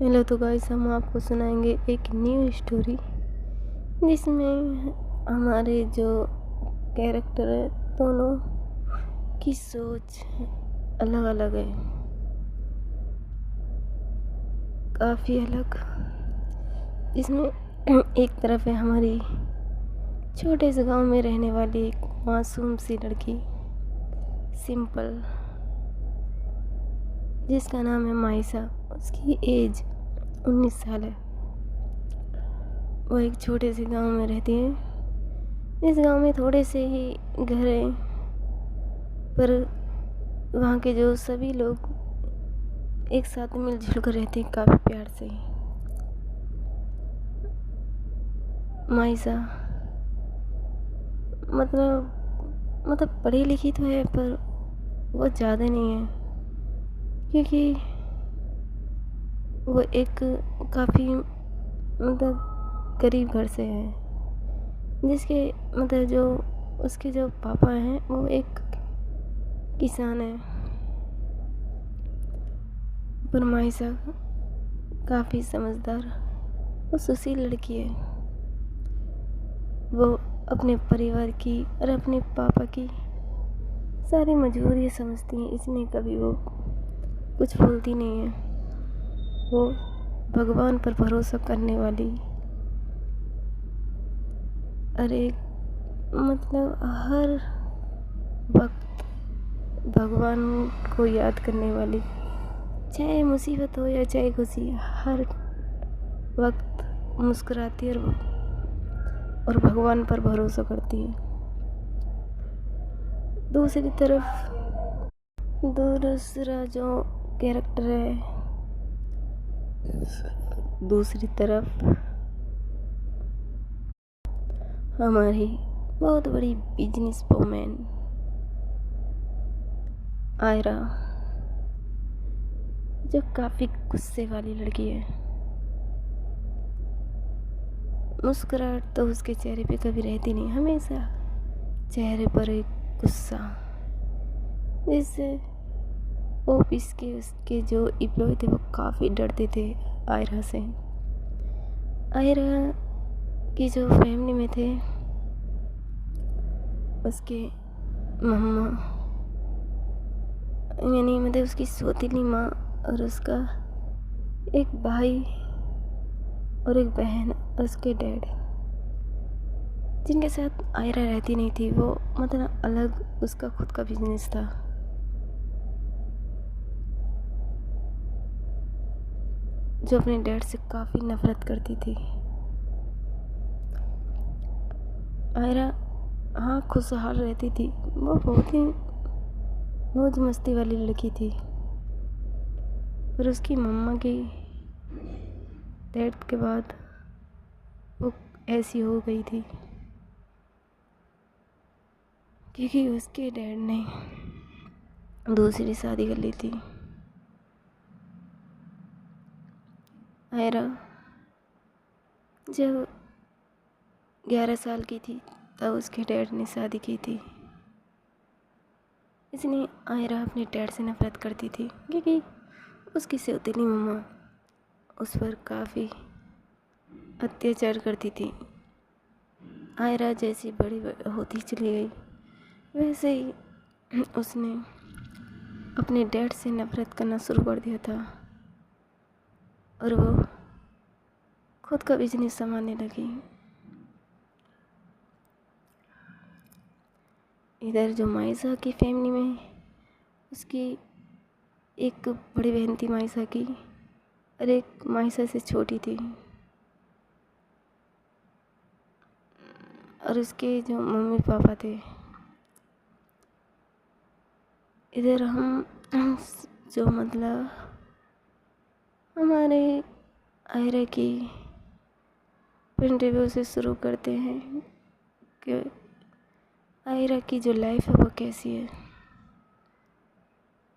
Hello. तो guys, हम आपको सुनाएंगे एक न्यू स्टोरी जिसमें हमारे जो कैरेक्टर है दोनों की सोच अलग अलग है, काफ़ी अलग। इसमें एक तरफ है हमारी छोटे से गांव में रहने वाली एक मासूम सी लड़की, सिंपल, जिसका नाम है माइसा। उसकी एज 19 साल है। वो एक छोटे से गांव में रहती है। इस गांव में थोड़े से ही घर हैं, पर वहाँ के जो सभी लोग एक साथ मिलजुल कर रहते हैं, काफ़ी प्यार से। माइसा मतलब पढ़ी लिखी तो है, पर वो ज़्यादा नहीं है, क्योंकि वो एक काफ़ी गरीब घर से है, जिसके जो उसके जो पापा हैं वो एक किसान है। पर माइसा काफ़ी समझदार और सुशील लड़की है। वो अपने परिवार की और अपने पापा की सारी मजबूरियाँ समझती हैं, इसलिए कभी वो कुछ बोलती नहीं है। वो भगवान पर भरोसा करने वाली, अरे हर वक्त भगवान को याद करने वाली, चाहे मुसीबत हो या चाहे खुशी, हर वक्त मुस्कुराती है और भगवान पर भरोसा करती है। दूसरी तरफ दूसरा जो कैरेक्टर है, दूसरी तरफ हमारी बहुत बड़ी बिजनेस वूमेन आयरा, जो काफ़ी गुस्से वाली लड़की है। मुस्कुराहट तो उसके चेहरे पे कभी रहती नहीं, हमेशा चेहरे पर एक गुस्सा, जिससे ऑफिस के उसके जो एम्प्लॉय थे वो काफ़ी डरते थे आयरा से। आयरा की जो फैमिली में थे, उसके मम्मा यानी उसकी सौतेली माँ और उसका एक भाई और एक बहन और उसके डैड, जिनके साथ आयरा रहती नहीं थी। वो अलग उसका खुद का बिजनेस था। जो अपने डैड से काफ़ी नफरत करती थी। आयरा हाँ खुशहाल रहती थी, वो बहुत ही मौज मस्ती वाली लड़की थी, पर उसकी मम्मा की डेथ के बाद वो ऐसी हो गई थी, क्योंकि उसके डैड ने दूसरी शादी कर ली थी। आयरा जब 11 साल की थी तब उसके डैड ने शादी की थी, इसलिए आयरा अपने डैड से नफरत करती थी, क्योंकि उसकी सौतेली मम्मा उस पर काफ़ी अत्याचार करती थी। आयरा जैसी बड़ी होती चली गई, वैसे ही उसने अपने डैड से नफरत करना शुरू कर दिया था और वो खुद का बिजनेस संभालने लगी। इधर जो माइसा की फैमिली में उसकी एक बड़ी बहन थी माइसा की, और एक माइसा से छोटी थी, और उसके जो मम्मी पापा थे। इधर हम जो हमारे आयरा की इंटरव्यू से शुरू करते हैं कि आयरा की जो लाइफ है वो कैसी है।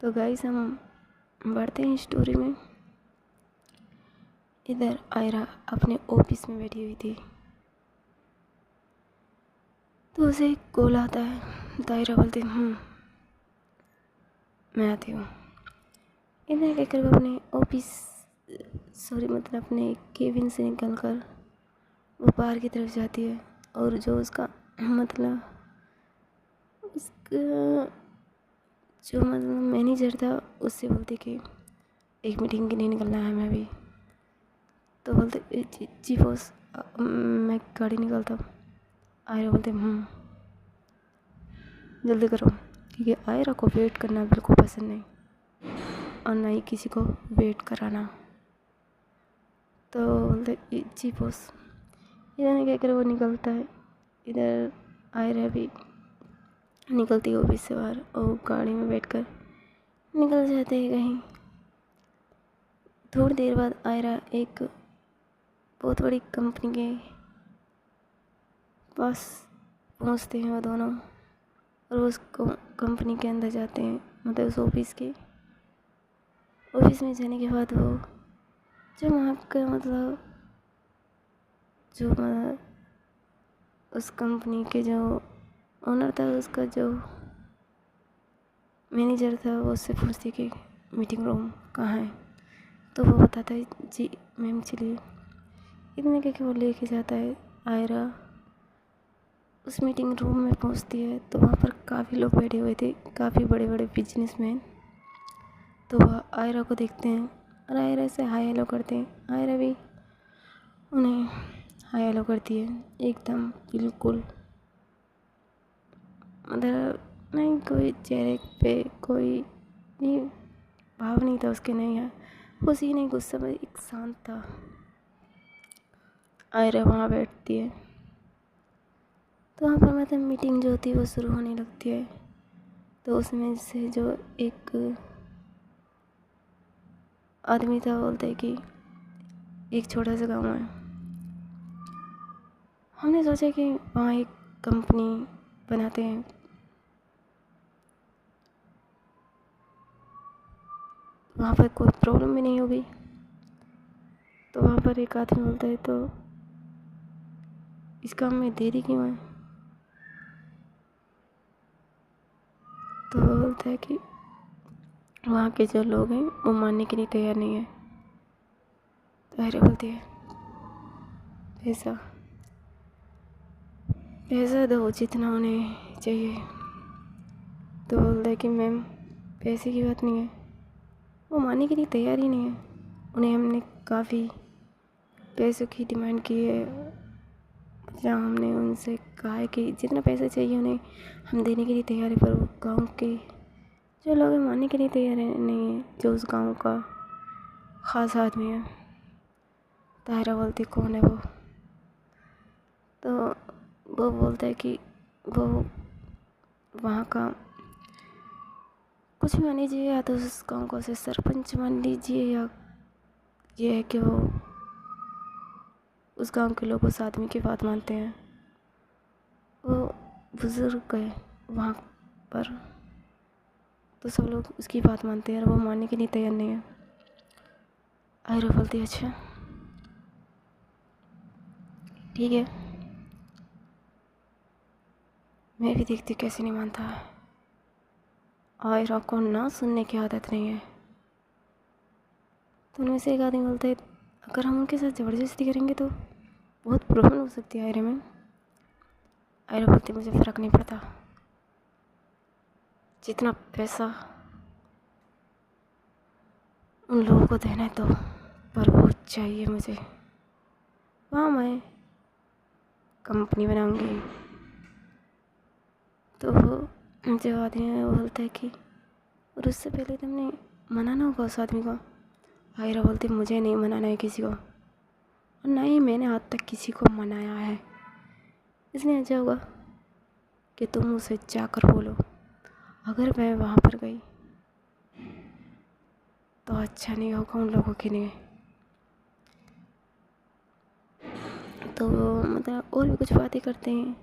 तो गाइस, हम बढ़ते हैं स्टोरी में। इधर आयरा अपने ऑफिस में बैठी हुई थी, तो उसे एक कॉल आता है। तो आयरा बोलती मैं आती हूँ। इधर कहकर वो अपने ऑफिस सॉरी मतलब अपने केबिन से निकलकर वो बाहर की तरफ जाती है और जो उसका मतलब उसका जो मतलब मैनेजर था उससे बोलती कि एक मीटिंग के लिए निकलना है मैं भी। तो बोलते जी बॉस मैं गाड़ी निकालता हूँ। आयरा बोलते जल्दी करो क्योंकि आयरा को वेट करना बिल्कुल पसंद नहीं और ना ही किसी को वेट कराना। तो बोलते जी बॉस। इधर ने क्या करे वो निकलता है, इधर आयरा भी निकलती है ऑफिस से बाहर और गाड़ी में बैठकर निकल जाते हैं कहीं। थोड़ी देर बाद आयरा एक बहुत बड़ी कंपनी के पास पहुंचते हैं वो दोनों और उस कंपनी के अंदर जाते हैं, मतलब उस ऑफिस में जाने के बाद वो जो वहाँ का मतलब जो उस कंपनी के जो ओनर था उसका जो मैनेजर था वो उससे पूछती कि मीटिंग रूम कहाँ है। तो वो बताता है जी मैम चलिए। इतने के वो लेके जाता है। आयरा उस मीटिंग रूम में पहुंचती है तो वहाँ पर काफ़ी लोग बैठे हुए थे, काफ़ी बड़े बड़े बिजनेसमैन। तो वह आयरा को देखते हैं और आयरा से हाय हेलो करते हैं। आयरा भी उन्हें हाय हेलो करती है एकदम बिल्कुल, मतलब नहीं कोई चेहरे पे कोई नहीं भाव नहीं था उसके, नहीं है खुशी नहीं गुस्सा में एक शांत था। आयरा वहाँ बैठती है तो वहाँ पर मतलब मीटिंग जो होती है वो शुरू होने लगती है। तो उसमें से जो एक आदमी था बोलता है कि एक छोटा सा गांव है, हमने सोचा कि वहाँ एक कंपनी बनाते हैं। वहाँ पर कोई प्रॉब्लम भी नहीं होगी। तो वहाँ पर एक आदमी बोलता है तो इस काम में देरी क्यों है। तो वो बोलता है कि वहाँ के जो लोग हैं वो मानने के लिए तैयार नहीं है। तो आयरा बोलती है पैसा पैसा दो जितना उन्हें चाहिए। तो बोलता है कि मैम पैसे की बात नहीं है, वो मानने के लिए तैयार ही नहीं है। उन्हें हमने काफ़ी पैसों की डिमांड की है, जहाँ हमने उनसे कहा है कि जितना पैसा चाहिए उन्हें हम देने के लिए तैयार है, पर वो गाँव के जो लोग हैं मानने के लिए तैयार नहीं है, जो उस गाँव का ख़ास आदमी है। तायरा बोलती कौन है वो। तो वो बोलता है कि वो वहाँ का कुछ भी मान लीजिए, या तो उस गाँव को से सरपंच मान लीजिए, या ये है कि वो उस गांव के लोग उस आदमी की बात मानते हैं। वो बुज़ुर्ग है वहाँ पर, तो सब लोग उसकी बात मानते हैं और वो मानने के लिए तैयार नहीं है। आयरा बोलती है अच्छा ठीक है, मैं भी देखती कैसे नहीं मानता है। आयरा को ना सुनने की आदत नहीं है। तो उनमें से एक आदमी बोलता है अगर हम उनके साथ ज़बरदस्ती करेंगे तो बहुत प्रॉब्लम हो सकती है आयरा में। आयरा बोलती मुझे फ़र्क नहीं पड़ता, जितना पैसा उन लोगों को देना है तो, पर वो चाहिए मुझे, वहाँ मैं कंपनी बनाऊंगी। तो वो जो आदमी है वो बोलता है कि और उससे पहले तुमने मनाना होगा उस आदमी को। आयरा बोलती मुझे नहीं मनाना है किसी को, और ना ही मैंने आज तक किसी को मनाया है, इसलिए अच्छा होगा कि तुम उसे जाकर बोलो अगर मैं वहाँ पर गई तो अच्छा नहीं होगा उन लोगों के लिए। तो मतलब और भी कुछ बातें करते हैं।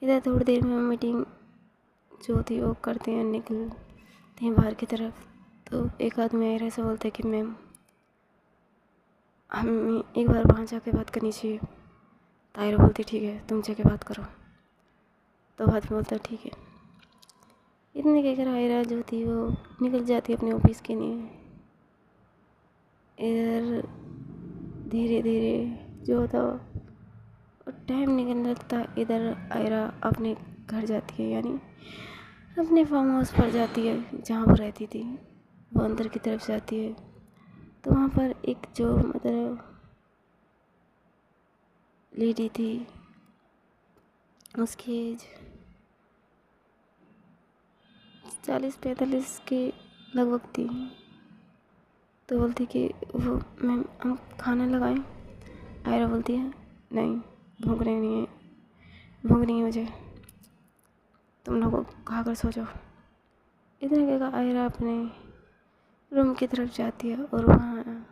इधर थोड़ी देर में मीटिंग जो थी वो करते हैं, निकलते हैं बाहर की तरफ। तो एक आदमी आयरा से बोलता है कि मैम हमें एक बार वहाँ जाके बात करनी चाहिए। तो आयरा बोलती ठीक है तुम जाके बात करो। तो आदमी बोलता ठीक है। इतने कहकर आयरा जो थी वो निकल जाती है अपने ऑफिस के लिए। इधर धीरे धीरे जो होता और टाइम निकलने लगता, इधर आयरा अपने घर जाती है, यानी अपने फार्म हाउस पर जाती है जहाँ वो रहती थी। वो अंदर की तरफ जाती है तो वहाँ पर एक जो मतलब लेडी थी, उसकी एज 40-45 के लगभग थी। तो बोलती कि वो मैम हम खाना लगाएं। आयरा बोलती है नहीं, भूख नहीं है, भूख नहीं है मुझे, तुम लोग खा कर सो जाओ। इतना कहकर आयरा अपने रूम की तरफ जाती है और वहाँ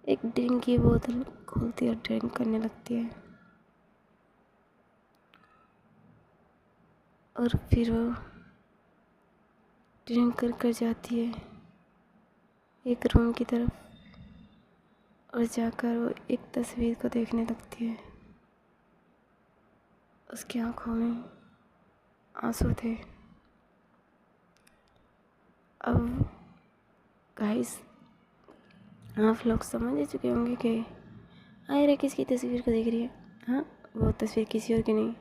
एक ड्रिंक की बोतल खोलती है और ड्रिंक करने लगती है। और फिर वो ड्रिंक कर कर जाती है एक रूम की तरफ और जाकर वो एक तस्वीर को देखने लगती है। उसकी आंखों में आंसू थे। अब गाइस, आप लोग समझ ही चुके होंगे कि आयरा किसकी तस्वीर को देख रही है। हाँ, वो तस्वीर किसी और की नहीं,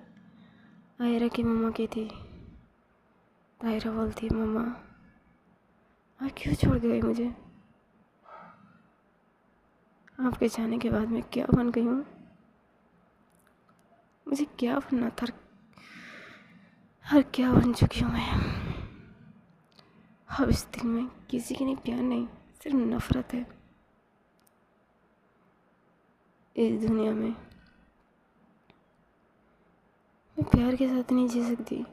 आयरा की मम्मा की थी। आयरा बोलती है मम्मा आप क्यों छोड़ गए मुझे, आपके जाने के बाद मैं क्या बन गई हूँ, मुझे क्या बनना था और क्या बन चुकी हूँ मैं। अब इस दिल में किसी की नहीं प्यार नहीं, सिर्फ नफरत है। इस दुनिया में मैं प्यार के साथ नहीं जी सकती,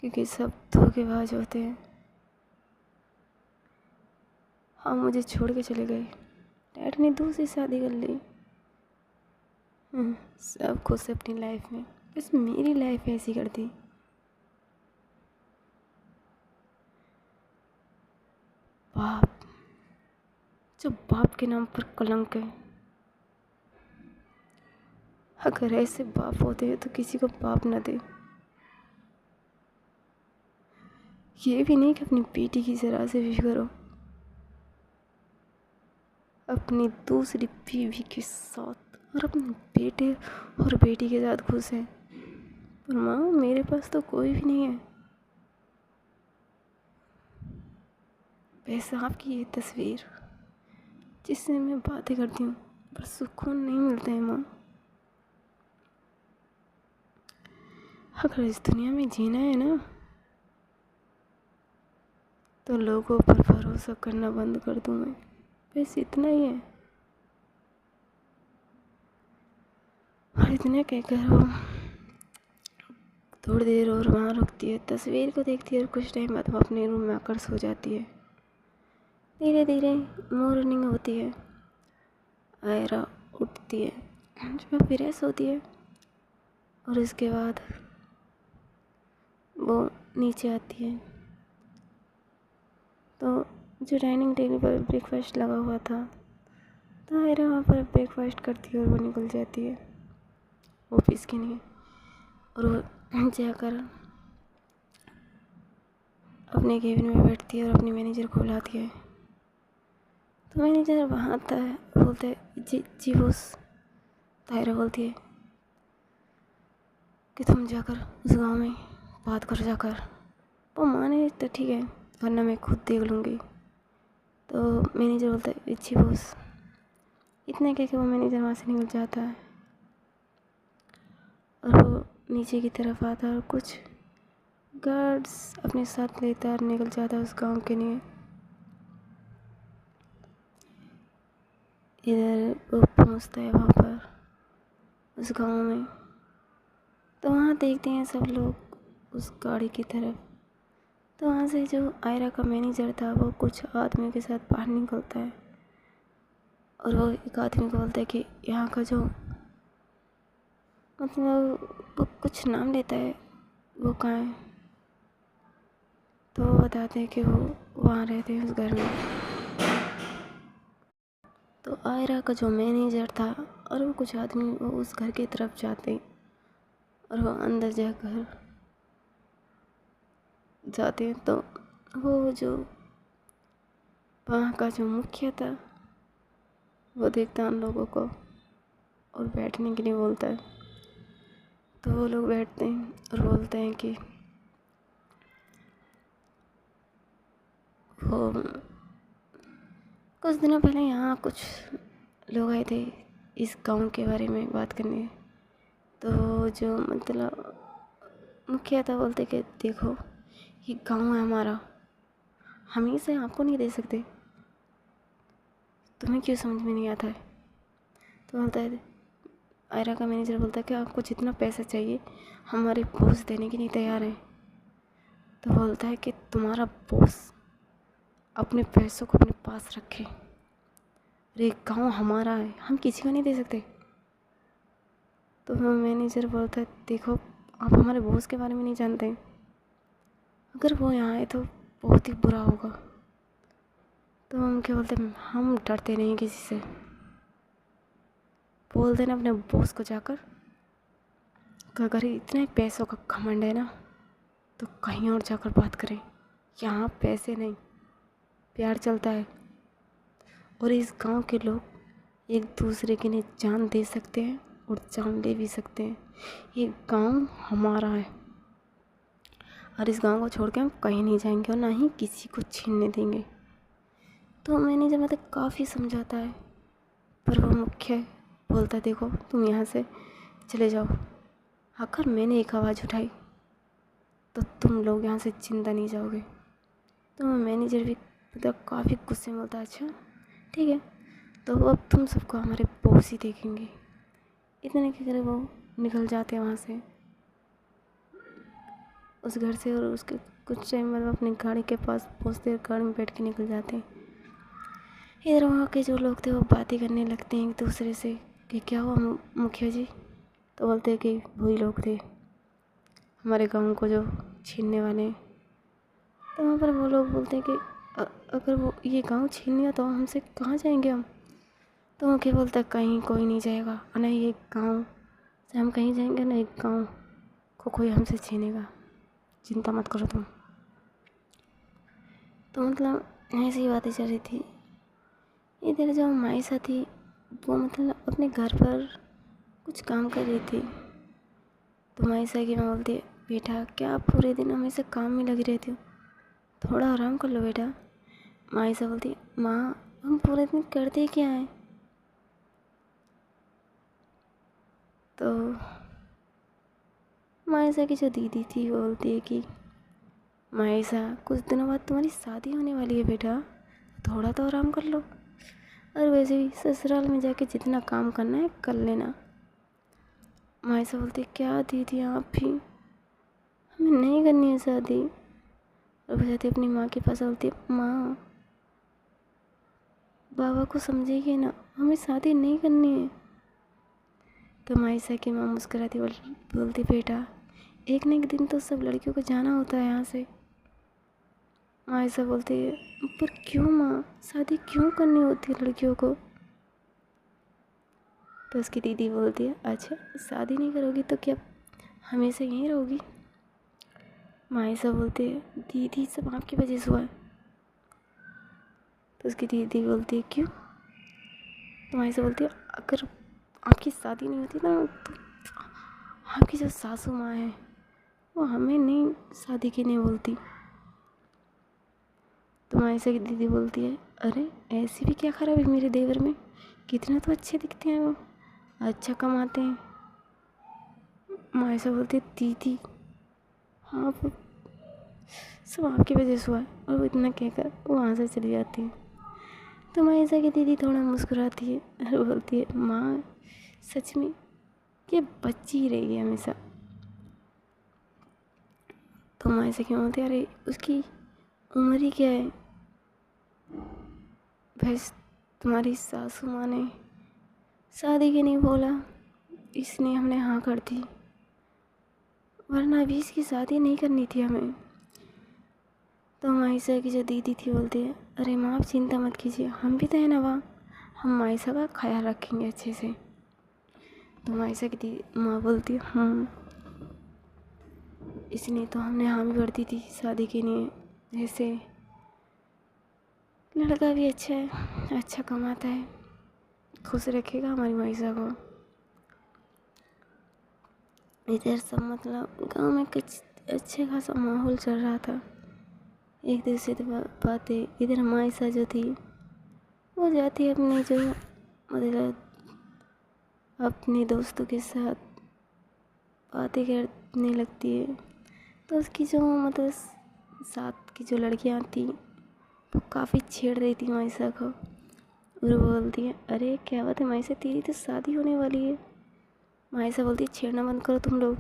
क्योंकि सब धोखेबाज होते हैं। हाँ, मुझे छोड़ के चले गए, डैड ने दूसरी शादी कर ली। सब खुश है अपनी लाइफ में, बस मेरी लाइफ ऐसी कर दी। बाप, जो बाप के नाम पर कलंक है। अगर ऐसे बाप होते हैं तो किसी को बाप न दे। ये भी नहीं कि अपनी बेटी की जरा से भी करो, अपनी दूसरी बीवी के साथ और अपने बेटे और बेटी के साथ खुश है। पर माँ, मेरे पास तो कोई भी नहीं है। वैसे आपकी ये तस्वीर जिससे मैं बातें करती हूँ, पर सुकून नहीं मिलता है माँ। अगर इस दुनिया में जीना है ना, तो लोगों पर भरोसा करना बंद कर दूँ मैं, बस इतना ही है। और इतना कहकर वो थोड़ी देर और वहाँ रुकती है, तस्वीर को देखती है और कुछ टाइम बाद वो अपने रूम में आकर सो जाती है। धीरे धीरे मॉर्निंग होती है, आयरा उठती है, जो फ्रेश होती है और इसके बाद वो नीचे आती है। तो जो डाइनिंग टेबल पर ब्रेकफास्ट लगा हुआ था, तो आयरा वहाँ पर ब्रेकफास्ट करती है और वो निकल जाती है ऑफिस के लिए। और वो जाकर अपने केबिन में बैठती है और अपनी मैनेजर को बुलाती है। तो मैनेजर वहाँ आता है, बोलता है जी जी बॉस। तायरा बोलती है कि तुम जाकर उस गांव में बात कर जाकर। वो माने तो ठीक है, वरना मैं खुद देख लूँगी। तो मैनेजर बोलता है जी बॉस। इतने कह के वो मैनेजर वहाँ से निकल जाता है और वो नीचे की तरफ आता है और कुछ गार्ड्स अपने साथ लेता है और निकल जाता है उस गांव के लिए। इधर वो पहुंचता है वहाँ पर उस गांव में, तो वहाँ देखते हैं सब लोग उस गाड़ी की तरफ। तो वहाँ से जो आयरा का मैनेजर था वो कुछ आदमियों के साथ बाहर निकलता है और वो एक आदमी को बोलता है कि यहाँ का जो मतलब वो कुछ नाम लेता है, वो कहाँ है। तो वो बताते हैं कि वो वहाँ रहते हैं उस घर में। तो आयरा का जो मैनेजर था और वो कुछ आदमी वो उस घर की तरफ जाते और वो अंदर जाते हैं। तो वो जो वहाँ का जो मुखिया था वो देखता है उन लोगों को और बैठने के लिए बोलता है। तो वो लोग बैठते हैं और बोलते हैं कि वो कुछ दिनों पहले यहाँ कुछ लोग आए थे इस गांव के बारे में बात करने। तो जो मतलब मुखिया था बोलते कि देखो ये गांव है हमारा, हम इसे आपको नहीं दे सकते, तुम्हें क्यों समझ में नहीं आता है। तो बोलता है, आयरा का मैनेजर बोलता है कि आपको जितना पैसा चाहिए हमारे बॉस देने के लिए तैयार है। तो बोलता है कि तुम्हारा बॉस अपने पैसों को अपने पास रखे, अरे गांव हमारा है, हम किसी को नहीं दे सकते। तो मैनेजर बोलता है, देखो आप हमारे बॉस के बारे में नहीं जानते, अगर वो यहाँ आए तो बहुत ही बुरा होगा। तो हम क्या बोलते हैं, हम डरते नहीं किसी से, बोल देना अपने बॉस को जाकर कि अगर इतने पैसों का घमंड है ना तो कहीं और जाकर बात करें, यहाँ पैसे नहीं प्यार चलता है और इस गांव के लोग एक दूसरे के लिए जान दे सकते हैं और जान ले भी सकते हैं। ये गांव हमारा है और इस गांव को छोड़ के हम कहीं नहीं जाएंगे और ना ही किसी को छीनने देंगे। तो मैंने जब मतलब काफ़ी समझाता है पर वो मुख्य बोलता है, देखो तुम यहाँ से चले जाओ, अगर मैंने एक आवाज़ उठाई तो तुम लोग यहाँ से जिंदा नहीं जाओगे। तो मैनेजर भी मतलब काफ़ी गुस्से में बोलता है, अच्छा ठीक है, तो अब तुम सबको हमारे बॉस ही देखेंगे। इतने के करे वो निकल जाते हैं वहाँ से उस घर से और उसके कुछ टाइम मतलब अपनी गाड़ी के पास पहुँचते गाड़ी में बैठ के निकल जाते हैं। इधर वहाँ के जो लोग थे वो बातें करने लगते हैं एक दूसरे से कि क्या हुआ मुखिया जी। तो बोलते हैं कि वही लोग थे हमारे गांव को जो छीनने वाले। तो वहाँ पर वो लोग बोलते हैं कि अगर वो ये गांव छीन लिया तो हमसे कहाँ जाएंगे हम। तो मुखिया बोलता है, कहीं कोई नहीं जाएगा, और ना ये गांव से हम कहीं जाएंगे, ना एक गांव को कोई हमसे छीनेगा, चिंता मत करो तुम। तो मतलब ऐसी बातें चल रही थी। इधर जो माइसा थी वो मतलब अपने घर पर कुछ काम कर रही थी। तो माइसा की माँ बोलती है, बेटा क्या आप पूरे दिन हमेशा काम में लगी रहती हो, थोड़ा आराम कर लो बेटा। माइसा बोलती है, माँ हम पूरे दिन करते क्या हैं। तो माइसा की जो दीदी थी वो बोलती है कि माइसा कुछ दिनों बाद तुम्हारी शादी होने वाली है बेटा, थोड़ा तो आराम कर लो, और वैसे भी ससुराल में जाके जितना काम करना है कर लेना। माइसा बोलती है, क्या दीदी आप भी, हमें नहीं करनी है शादी। और वो जाती अपनी माँ के पास, बोलती है, माँ बाबा को समझेगी ना, हमें शादी नहीं करनी है। तो माइसा की माँ मुस्कुराती बोलती, बेटा एक न एक दिन तो सब लड़कियों को जाना होता है यहाँ से। माइसा बोलती है, पर क्यों माँ, शादी क्यों करनी होती है लड़कियों को। तो उसकी दीदी बोलती है, अच्छा शादी नहीं करोगी तो क्या हमेशा यहीं रहोगी। माइसा बोलती है, दीदी सब आपकी वजह से हुआ है। तो उसकी दीदी बोलती है, क्यों। तो माइसा बोलती है, अगर आपकी शादी नहीं होती ना तो आपकी जो सासू माँ है वो हमें नहीं शादी की नहीं बोलती। तो माइसा की दीदी बोलती है, अरे ऐसी भी क्या खराब है मेरे देवर में, कितना तो अच्छे दिखते हैं वो, अच्छा कमाते हैं। माइसा बोलती है, दीदी हाँ वो सब आपकी वजह से हुआ है, और वो इतना कहकर वो वहाँ से चली जाती है। तो माइसा की दीदी थोड़ा मुस्कुराती है और बोलती है, माँ सच में ये बच्ची ही रहेगी हमेशा। तो माइसा की बोलती है, अरे उसकी उम्र ही क्या है, बस तुम्हारी सासू माँ ने शादी के नहीं बोला इसलिए हमने हाँ कर दी, वरना अभी इसकी शादी नहीं करनी थी हमें। तो माइसा की जो दीदी थी बोलती है, अरे माँ आप चिंता मत कीजिए, हम भी तो है ना वहाँ, हम माइसा का ख्याल रखेंगे अच्छे से। तो माइसा की दीदी माँ बोलती है, इसलिए तो हमने हाँ भी भर दी थी शादी के लिए, जैसे लड़का भी अच्छा है, अच्छा कमाता है, खुश रखेगा हमारी माइसा को। इधर सब मतलब गांव में कुछ अच्छे खासा माहौल चल रहा था। एक दूसरे से बातें, इधर माइसा जो थी वो जाती है अपनी जो मतलब अपने दोस्तों के साथ बातें करने लगती है। तो उसकी जो मतलब साथ की जो लड़कियां थी वो काफ़ी छेड़ रही थी माइसा को, और वो बोलती है अरे क्या बात है माइसा, तेरी तो शादी होने वाली है। माइसा बोलती है छेड़ना बंद करो तुम लोग,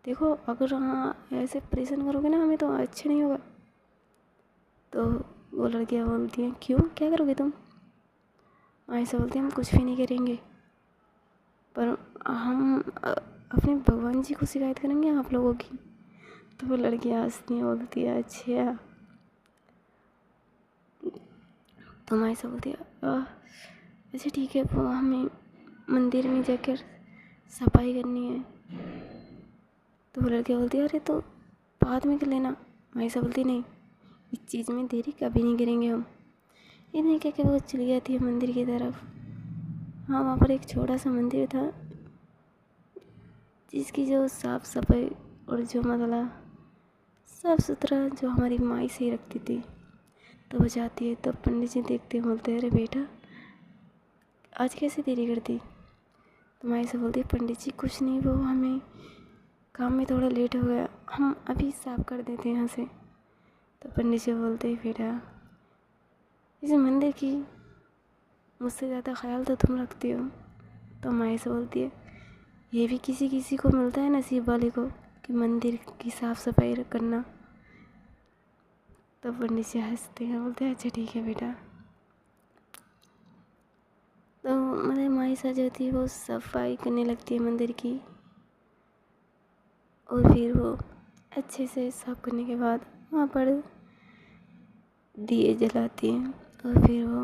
देखो अगर हाँ ऐसे परेशान करोगे ना हमें तो अच्छा नहीं होगा। तो वो लड़कियाँ बोलती हैं क्यों, क्या करोगे तुम। माइसा बोलती है हम कुछ भी नहीं करेंगे, पर हम अपने भगवान जी को शिकायत करेंगे आप लोगों की। तो वो लड़कियाँ हंसती हैं, बोलती है अच्छा। तो माइसा बोलती है अच्छा ठीक है, वो हमें मंदिर में जाकर सफाई करनी है। तो वो लड़कियाँ बोलती है अरे तो बाद में कर लेना। माइसा बोलती नहीं, इस चीज़ में देरी कभी नहीं करेंगे हम। इतने क्या कि वो चली जाती है मंदिर की तरफ। हाँ, वहाँ पर एक छोटा सा मंदिर था जिसकी जो साफ़ सफाई और जो मतलब साफ़ सुथरा जो हमारी माई से ही रखती थी। तो वो जाती है, तो पंडित जी देखते हैं, बोलते हैं अरे बेटा आज कैसे देरी करती। तो माई से बोलती है पंडित जी कुछ नहीं, वो हमें काम में थोड़ा लेट हो गया, हम अभी साफ कर देते हैं यहाँ से। तो पंडित जी बोलते हैं बेटा इस मंदिर की मुझसे ज़्यादा ख्याल तो तुम रखती हो। तो माई से बोलती है ये भी किसी किसी को मिलता है नसीब वाले को कि मंदिर की साफ़ सफाई करना। तो पंडित जी हंसते हैं, बोलते हैं अच्छा ठीक है बेटा। तो मतलब माइसा जो थी वो सफाई करने लगती है मंदिर की, और फिर वो अच्छे से साफ करने के बाद वहाँ पर दिए जलाती हैं, और फिर वो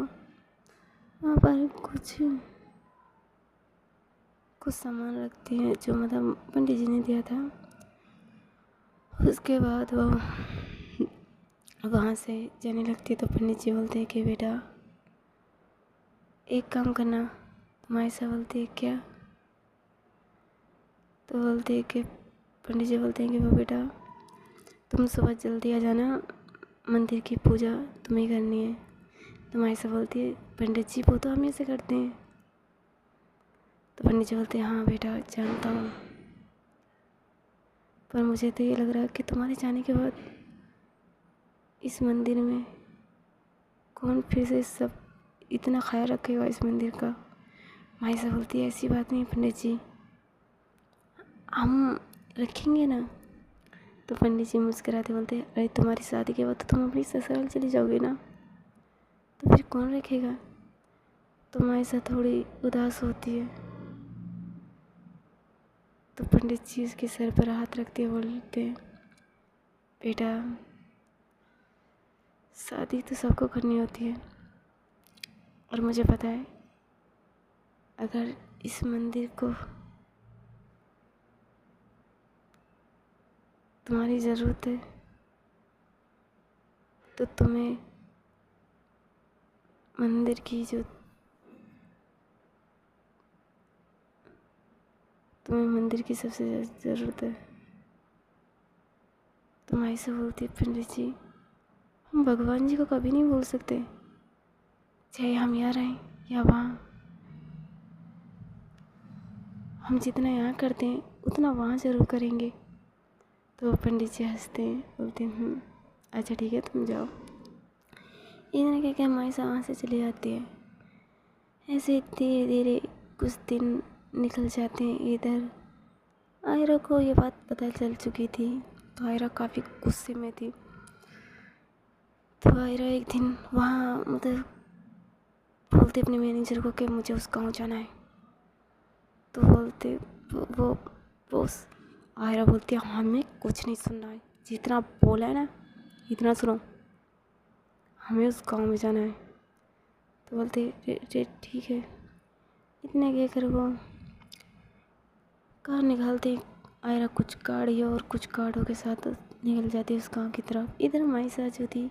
वहाँ पर कुछ सामान रखती हैं जो मतलब पंडित जी ने दिया था। उसके बाद वो वहाँ से जाने लगती है। तो पंडित जी बोलते हैं कि बेटा एक काम करना। तो माइसा बोलती है क्या। तो बोलते हैं कि पंडित जी बोलते हैं कि वो बेटा तुम सुबह जल्दी आ जाना, मंदिर की पूजा तुम्हें करनी है। तो माइसा बोलती है पंडित जी वो तो हम ऐसे करते हैं। तो पंडित जी बोलते हैं हाँ बेटा जानता हूँ, पर मुझे तो ये लग रहा है कि तुम्हारे जाने के बाद इस मंदिर में कौन फिर से सब इतना ख्याल रखेगा इस मंदिर का। माइसा बोलती है ऐसी बात नहीं पंडित जी, हम रखेंगे ना। तो पंडित जी मुस्कुराते बोलते हैं अरे तुम्हारी शादी के बाद तो तुम अपनी ससुराल चली जाओगे ना, तो फिर कौन रखेगा। तो माइसा थोड़ी उदास होती है। तो पंडित जी उसके सर पर हाथ रखते हुए बोलते हैं बेटा शादी तो सबको करनी होती है, और मुझे पता है अगर इस मंदिर को तुम्हारी ज़रूरत है तो तुम्हें मंदिर की जो तुम्हें मंदिर की सबसे ज़्यादा ज़रूरत है। तो माई से बोलती है पंडित जी हम भगवान जी को कभी नहीं भूल सकते, चाहे हम यहाँ रहें या वहाँ। हम जितना यहाँ करते हैं उतना वहाँ ज़रूर करेंगे। तो पंडित जी हंसते हैं, बोलते हैं अच्छा ठीक है तुम जाओ। इन्होंने क्या क्या माई वहाँ से चली जाती है। ऐसे धीरे धीरे कुछ दिन निकल जाते हैं। इधर आयरा को ये बात पता चल चुकी थी, तो आयरा काफ़ी गुस्से में थी। तो आयरा एक दिन वहाँ मतलब बोलते अपने मैनेजर को कि मुझे उस गाँव जाना है। तो बोलते वो आयरा बोलती है हमें कुछ नहीं सुनना है, जितना बोला है ना इतना सुनो, हमें उस गांव में जाना है। तो बोलते ठीक है। इतने कहकर वो कार निकालते आयरा कुछ गाड़ियों और कुछ गार्डों के साथ निकल जाती है उस गांव की तरफ। इधर माइसा जो थी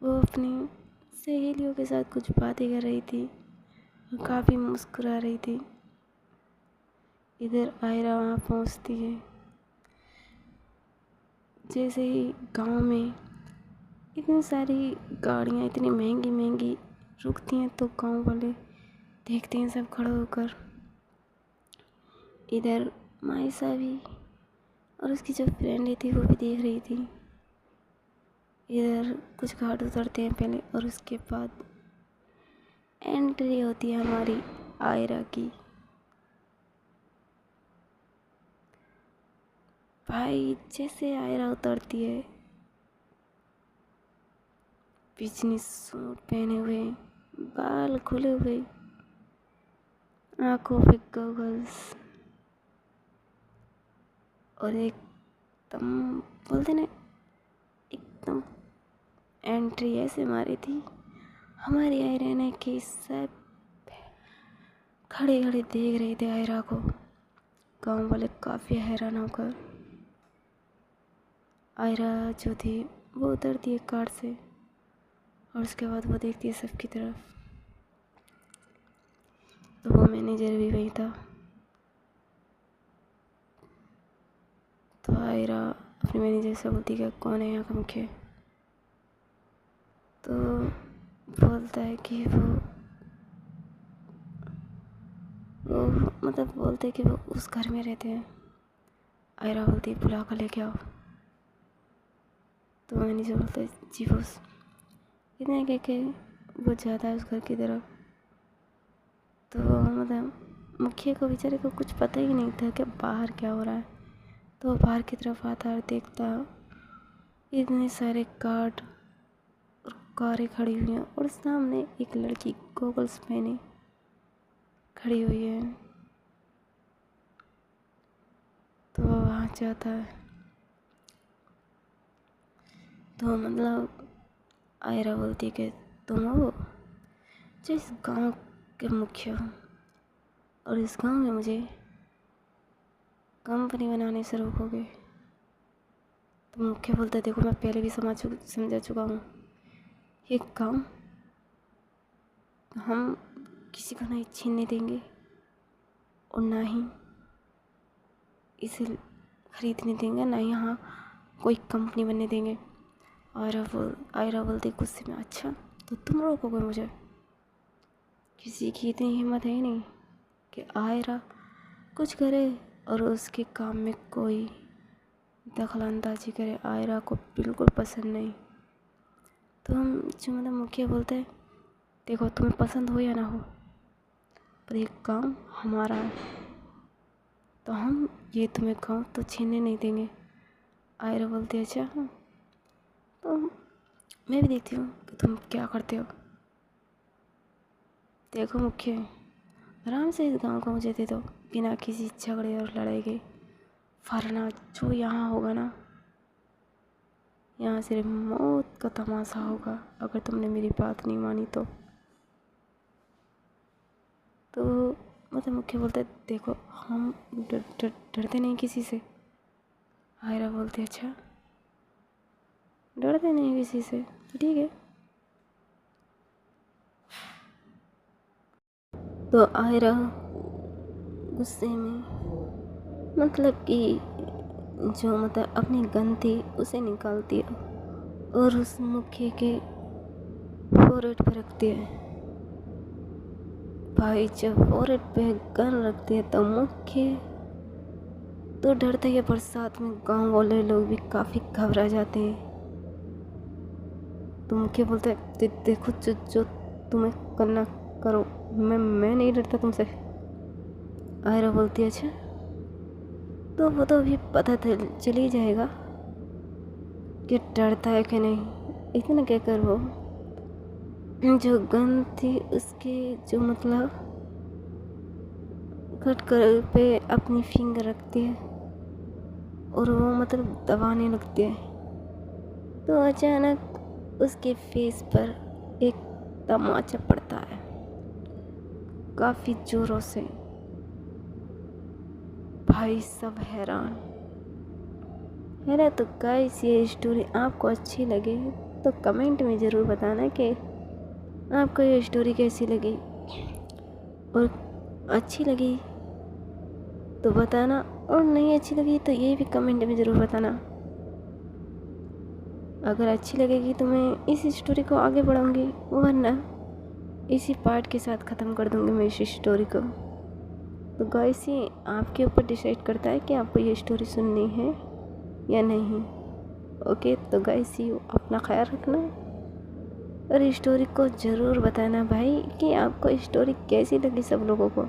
वो अपनी सहेलियों के साथ कुछ बातें कर रही थी और काफ़ी मुस्कुरा रही थी। इधर आयरा वहाँ पहुँचती है। जैसे ही गांव में इतनी सारी गाड़ियाँ इतनी महंगी महंगी रुकती हैं तो गांव वाले देखते हैं सब खड़े होकर। इधर मायसा भी और उसकी जो फ्रेंड थी वो भी देख रही थी। इधर कुछ घाट उतरते हैं पहले और उसके बाद एंट्री होती है हमारी आयरा की। भाई जैसे आयरा उतरती है, बिजनेस सूट पहने हुए, बाल खुले हुए, आंखों पे गॉगल्स और एकदम बोलते ना, एकदम एंट्री ऐसे मारी थी हमारी आयरा ने कि सब खड़े खड़े देख रहे थे आयरा को। गांव वाले काफ़ी हैरान होकर आयरा जो थी वो उतरती है कार से और उसके बाद वो देखती है सबकी तरफ। तो वो मैनेजर भी वही था। तो आयरा अपने मैनेजर से बोलती है कौन है यहाँ का मुखिया। तो बोलता है कि वो मतलब बोलते कि वो उस घर में रहते हैं। आयरा बोलती है बुला कर लेके आओ। तो मैनेजर बोलता है जी बॉस। इतने कह के वो जाता है उस घर की तरफ। तो मतलब मुखिया को बेचारे को कुछ पता ही नहीं था कि बाहर क्या हो रहा है। तो वो बाहर की तरफ आता और देखता इतने सारे गार्ड और कारें खड़ी हुई हैं और सामने एक लड़की गॉगल्स पहने खड़ी हुई है। तो वो वहाँ जाता है। तो मतलब आयरा बोलती है कि तुम हो जो इस गांव के मुखिया हो और इस गांव में मुझे कंपनी बनाने से रोकोगे। तो मुखिया बोलता है देखो मैं पहले भी समझा चुका हूँ, ये गांव हम किसी को नहीं छीनने देंगे और ना ही इसे खरीदने देंगे, ना ही यहाँ कोई कंपनी बनने देंगे। आयरा बोलती गुस्से में अच्छा तो तुम रोकोगे मुझे। किसी की इतनी हिम्मत है नहीं कि आयरा कुछ करे और उसके काम में कोई दखल अंदाजी करे। आयरा को बिल्कुल पसंद नहीं। तो हम जो मतलब मुखिया बोलते हैं देखो तुम्हें पसंद हो या ना हो पर ये काम हमारा है तो हम ये तुम्हें गाँव तो छीनने नहीं देंगे। आयरा बोलती है अच्छा हाँ तो मैं भी देखती हूँ कि तुम क्या करते हो। देखो मुखिया आराम से इस गांव को मुझे दे दो बिना किसी झगड़े और लड़ाई के, वरना जो यहाँ होगा ना यहाँ सिर्फ मौत का तमाशा होगा अगर तुमने मेरी बात नहीं मानी तो। मतलब मुखिया बोलता है देखो हम डरते नहीं किसी से। आयरा बोलती है अच्छा डरते नहीं किसी से तो ठीक है। तो आयरा गुस्से में मतलब कि जो मतलब अपनी गन थी उसे निकालती है और उस मुखिया के फोrehead पे रखती है। भाई जब फोrehead पे गन रखती है तो मुखिया तो डरते ही है पर साथ में गांव वाले लोग भी काफ़ी घबरा जाते हैं। तो मुखिया बोलते है देखो जो तुम्हें करना करो, मैं नहीं डरता तुमसे। आयरा बोलती है अच्छा तो वो तो अभी पता चल ही जाएगा कि डरता है कि नहीं। इतना कहकर वो जो गन थी उसके जो मतलब कट कर पे अपनी फिंगर रखती है और वो मतलब दबाने लगती है। तो अचानक उसके फेस पर एक तमाचा पड़ता है काफ़ी ज़ोरों से। भाई सब हैरान है। तो गाइस ये स्टोरी आपको अच्छी लगे तो कमेंट में ज़रूर बताना कि आपको ये स्टोरी कैसी लगी और अच्छी लगी तो बताना, और नहीं अच्छी लगी तो ये भी कमेंट में ज़रूर बताना। अगर अच्छी लगेगी तो मैं इस स्टोरी को आगे बढ़ाऊँगी, वरना इसी पार्ट के साथ ख़त्म कर दूँगी मैं इस स्टोरी को। तो गाइस ये आपके ऊपर डिसाइड करता है कि आपको ये स्टोरी सुननी है या नहीं। ओके, तो गाइस यू अपना ख्याल रखना और स्टोरी को ज़रूर बताना भाई कि आपको स्टोरी कैसी लगी सब लोगों को।